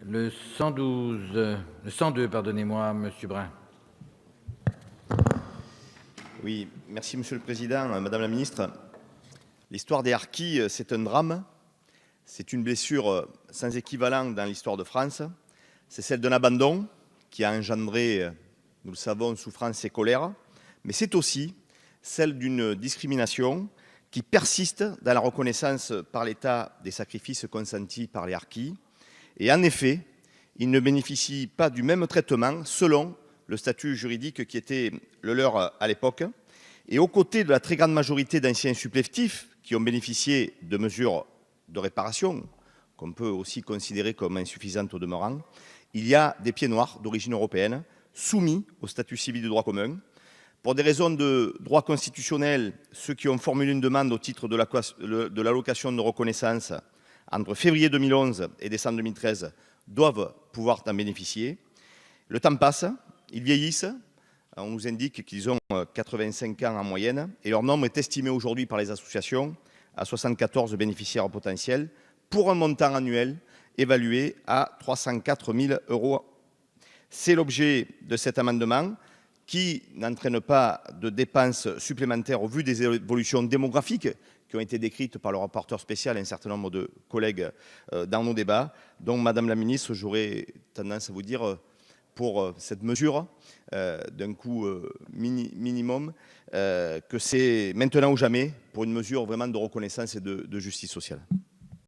Le 102, pardonnez-moi, Monsieur Brun. Oui, merci Monsieur le Président, Madame la Ministre. L'histoire des harkis, c'est un drame. C'est une blessure sans équivalent dans l'histoire de France. C'est celle d'un abandon qui a engendré, nous le savons, souffrance et colère. Mais c'est aussi celle d'une discrimination qui persiste dans la reconnaissance par l'État des sacrifices consentis par les harkis. Et en effet, ils ne bénéficient pas du même traitement selon le statut juridique qui était le leur à l'époque. Et aux côtés de la très grande majorité d'anciens supplétifs qui ont bénéficié de mesures de réparation, qu'on peut aussi considérer comme insuffisantes au demeurant, il y a des pieds noirs d'origine européenne soumis au statut civil de droit commun. Pour des raisons de droit constitutionnel, ceux qui ont formulé une demande au titre de l'allocation de reconnaissance entre février 2011 et décembre 2013 doivent pouvoir en bénéficier. Le temps passe, ils vieillissent. On nous indique qu'ils ont 85 ans en moyenne et leur nombre est estimé aujourd'hui par les associations à 74 bénéficiaires potentiels pour un montant annuel évalué à 304 000 €. C'est l'objet de cet amendement qui n'entraîne pas de dépenses supplémentaires au vu des évolutions démographiques qui ont été décrites par le rapporteur spécial et un certain nombre de collègues dans nos débats. Donc, Madame la Ministre, j'aurais tendance à vous dire pour cette mesure d'un coût minimum que c'est maintenant ou jamais pour une mesure vraiment de reconnaissance et de justice sociale.